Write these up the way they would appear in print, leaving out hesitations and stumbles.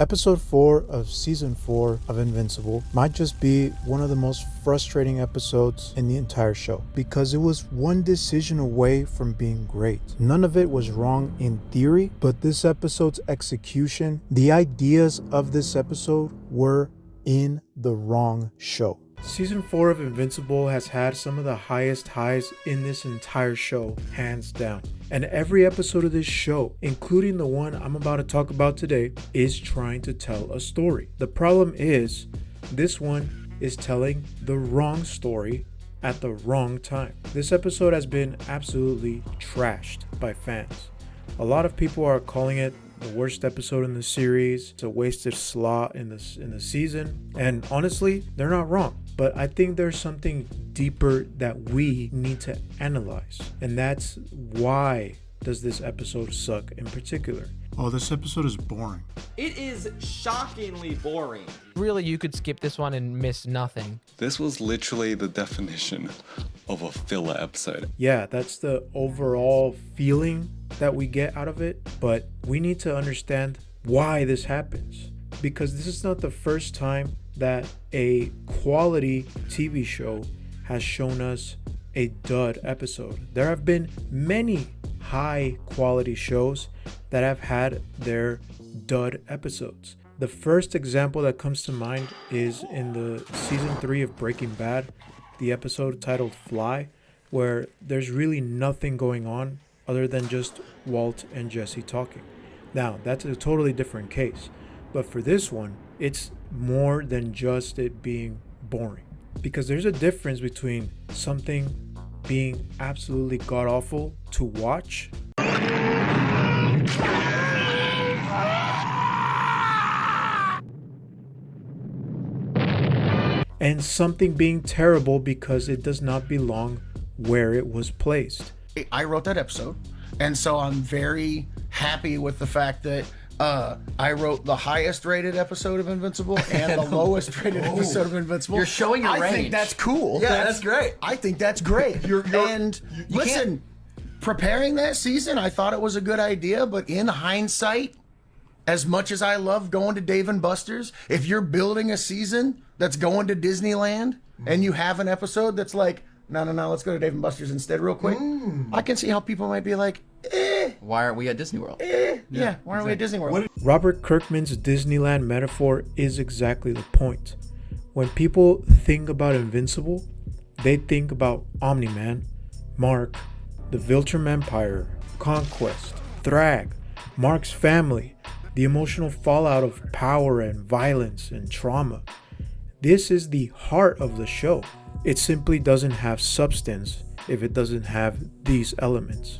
Episode 4 of Season 4 of Invincible might just be one of the most frustrating episodes in the entire show because it was one decision away from being great. None of it was wrong in theory, but this episode's execution, the ideas of this episode were in the wrong show. Season 4 of Invincible has had some of the highest highs in this entire show, hands down. And every episode of this show, including the one I'm about to talk about today, is trying to tell a story. The problem is, this one is telling the wrong story at the wrong time. This episode has been absolutely trashed by fans. A lot of people are calling it the worst episode in the series. It's a wasted slot in the season. And honestly, they're not wrong. But I think there's something deeper that we need to analyze. And that's why does this episode suck in particular. Oh, this episode is boring. It is shockingly boring. Really, you could skip this one and miss nothing. This was literally the definition of a filler episode. Yeah, that's the overall feeling that we get out of it. But we need to understand why this happens. Because this is not the first time that a quality TV show has shown us a dud episode. There have been many high quality shows that have had their dud episodes. The first example that comes to mind is in the season 3 of Breaking Bad, the episode titled Fly, where there's really nothing going on other than just Walt and Jesse talking. Now, that's a totally different case. But for this one, it's more than just it being boring. Because there's a difference between something being absolutely god-awful to watch and something being terrible because it does not belong where it was placed. I wrote that episode, and so I'm very happy with the fact that I wrote the highest rated episode of Invincible and the lowest rated episode of Invincible. You're showing your range. I think that's cool. Yeah, that's great. I think that's great. Listen, preparing that season, I thought it was a good idea, but in hindsight, as much as I love going to Dave & Buster's, if you're building a season that's going to Disneyland and you have an episode that's like, no, let's go to Dave & Buster's instead real quick, I can see how people might be like, why aren't we at Disneyworld? Why aren't we at Disneyworld? Robert Kirkman's Disneyland metaphor is exactly the point. When people think about Invincible, they think about Omni-Man, Mark, the Viltrum Empire, Conquest, Thrag, Mark's family, the emotional fallout of power and violence and trauma. This is the heart of the show. It simply doesn't have substance if it doesn't have these elements.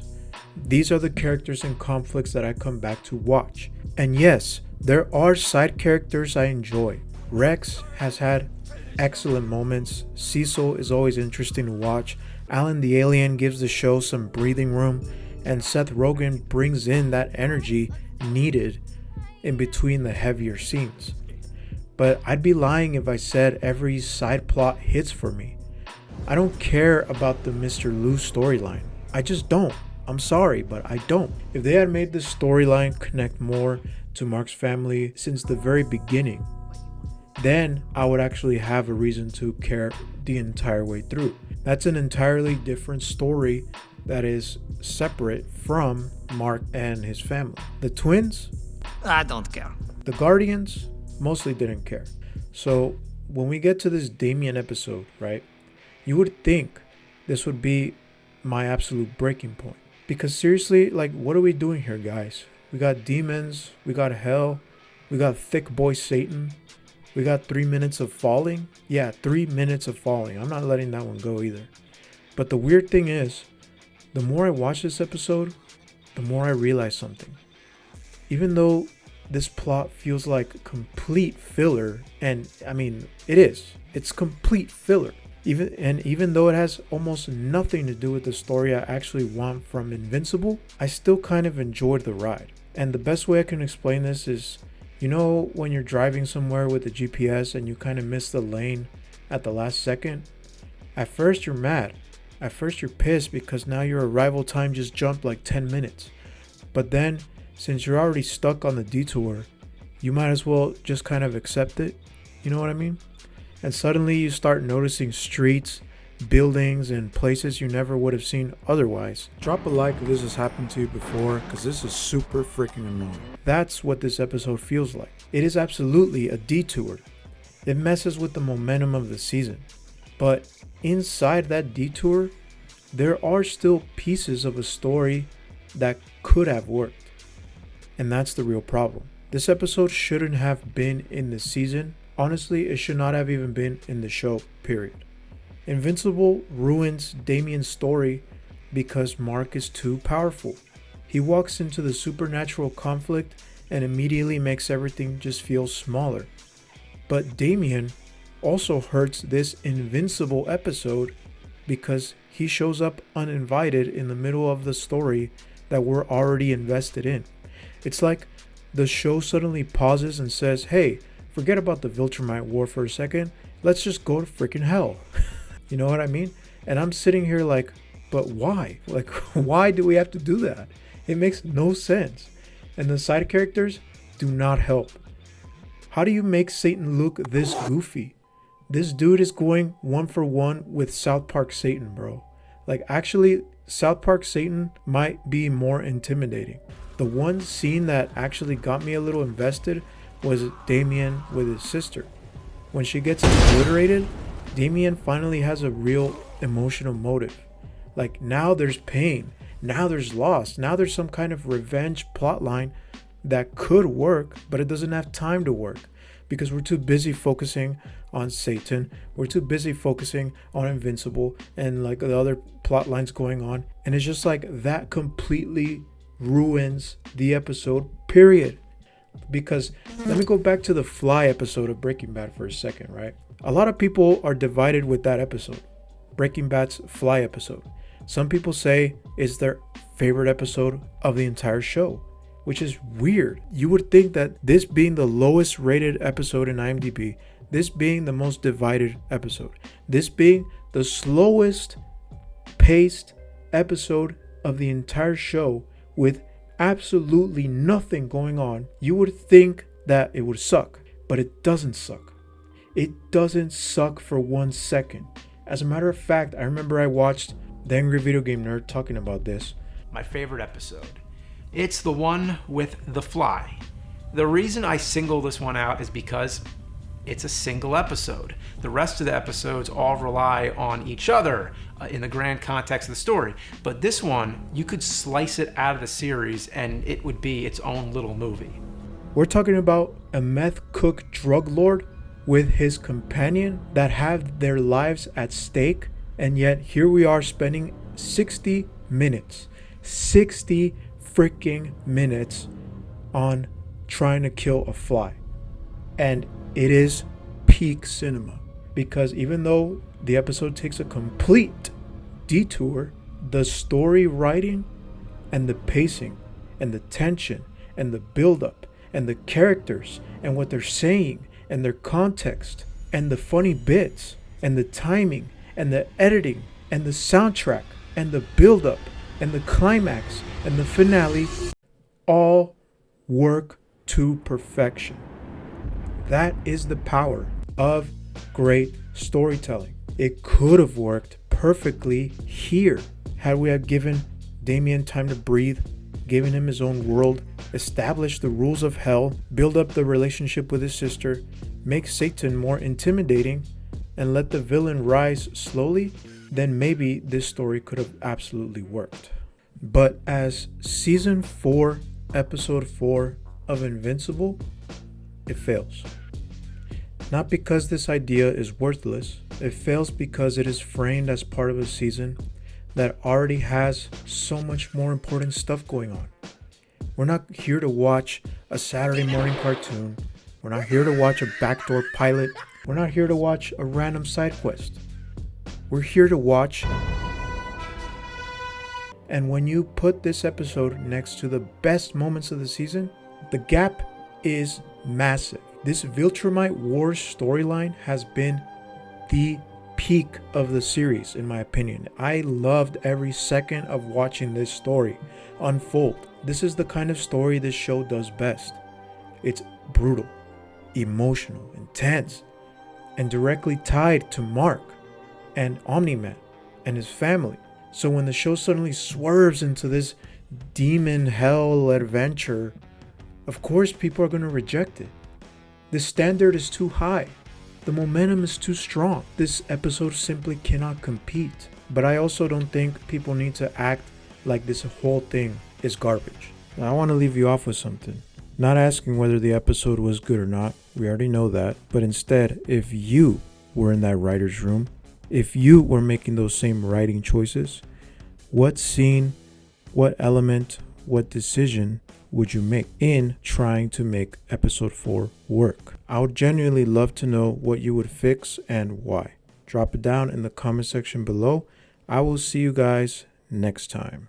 These are the characters and conflicts that I come back to watch. And yes, there are side characters I enjoy. Rex has had excellent moments. Cecil is always interesting to watch. Alan the Alien gives the show some breathing room. And Seth Rogen brings in that energy needed in between the heavier scenes. But I'd be lying if I said every side plot hits for me. I don't care about the Mr. Lou storyline. I just don't. I'm sorry, but I don't. If they had made this storyline connect more to Mark's family since the very beginning, then I would actually have a reason to care the entire way through. That's an entirely different story that is separate from Mark and his family. The twins? I don't care. The Guardians? Mostly didn't care. So when we get to this Damien episode, right, you would think this would be my absolute breaking point. Because seriously, like, what are we doing here, guys? We got demons, we got hell, we got thick boy Satan, we got 3 minutes of falling. Yeah, 3 minutes of falling. I'm not letting that one go either. But the weird thing is, the more I watch this episode, the more I realize something. Even though this plot feels like complete filler, and I mean, it is. It's complete filler. Even though it has almost nothing to do with the story I actually want from Invincible, I still kind of enjoyed the ride. And the best way I can explain this is, you know, when you're driving somewhere with the GPS and you kind of miss the lane at the last second? At first you're mad. At first you're pissed because now your arrival time just jumped like 10 minutes. But then, since you're already stuck on the detour, you might as well just kind of accept it. You know what I mean? And suddenly you start noticing streets, buildings, and places you never would have seen otherwise. Drop a like if this has happened to you before, because this is super freaking annoying. That's what this episode feels like. It is absolutely a detour. It messes with the momentum of the season. But inside that detour, there are still pieces of a story that could have worked. And that's the real problem. This episode shouldn't have been in the season. Honestly, it should not have even been in the show, period. Invincible ruins Damien's story because Mark is too powerful. He walks into the supernatural conflict and immediately makes everything just feel smaller. But Damien also hurts this Invincible episode because he shows up uninvited in the middle of the story that we're already invested in. It's like the show suddenly pauses and says, hey, forget about the Viltrumite war for a second. Let's just go to freaking hell. You know what I mean? And I'm sitting here like, but why? Like, why do we have to do that? It makes no sense. And the side characters do not help. How do you make Satan look this goofy? This dude is going 1-for-1 with South Park Satan, bro. Like, actually, South Park Satan might be more intimidating. The one scene that actually got me a little invested was Damien with his sister. When she gets obliterated, Damien finally has a real emotional motive. Like, now there's pain, now there's loss, now there's some kind of revenge plotline that could work, but it doesn't have time to work because we're too busy focusing on Satan, we're too busy focusing on Invincible and like the other plot lines going on, and it's just like that completely ruins the episode, period. Because let me go back to the Fly episode of Breaking Bad for a second, right? A lot of people are divided with that episode, Breaking Bad's Fly episode. Some people say it's their favorite episode of the entire show, which is weird. You would think that this being the lowest rated episode in IMDb, this being the most divided episode, this being the slowest paced episode of the entire show with absolutely nothing going on, you would think that it would suck, but it doesn't suck. It doesn't suck for 1 second. As a matter of fact, I remember I watched The Angry Video Game Nerd talking about this. My favorite episode. It's the one with the fly. The reason I single this one out is because it's a single episode. The rest of the episodes all rely on each other in the grand context of the story. But this one, you could slice it out of the series and it would be its own little movie. We're talking about a meth cook drug lord with his companion that have their lives at stake, and yet here we are spending 60 minutes freaking minutes on trying to kill a fly. And it is peak cinema, because even though the episode takes a complete detour, the story writing and the pacing and the tension and the build-up and the characters and what they're saying and their context and the funny bits and the timing and the editing and the soundtrack and the build-up and the climax and the finale all work to perfection. That is the power of great storytelling. It could have worked perfectly here had we have given Damien time to breathe, given him his own world, establish the rules of hell, build up the relationship with his sister, make Satan more intimidating, and let the villain rise slowly. Then maybe this story could have absolutely worked. But as season 4, episode 4 of Invincible, it fails. Not because this idea is worthless, it fails because it is framed as part of a season that already has so much more important stuff going on. We're not here to watch a Saturday morning cartoon. We're not here to watch a backdoor pilot. We're not here to watch a random side quest. We're here to watch. And when you put this episode next to the best moments of the season, the gap is massive. This Viltrumite Wars storyline has been the peak of the series, in my opinion. I loved every second of watching this story unfold. This is the kind of story this show does best. It's brutal, emotional, intense, and directly tied to Mark and Omni-Man and his family. So when the show suddenly swerves into this demon hell adventure, of course people are going to reject it. The standard is too high. The momentum is too strong. This episode simply cannot compete. But I also don't think people need to act like this whole thing is garbage. Now, I want to leave you off with something. Not asking whether the episode was good or not, we already know that. But instead, if you were in that writer's room, if you were making those same writing choices, what scene, what element, what decision would you make in trying to make episode 4 work? I would genuinely love to know what you would fix and why. Drop it down in the comment section below. I will see you guys next time.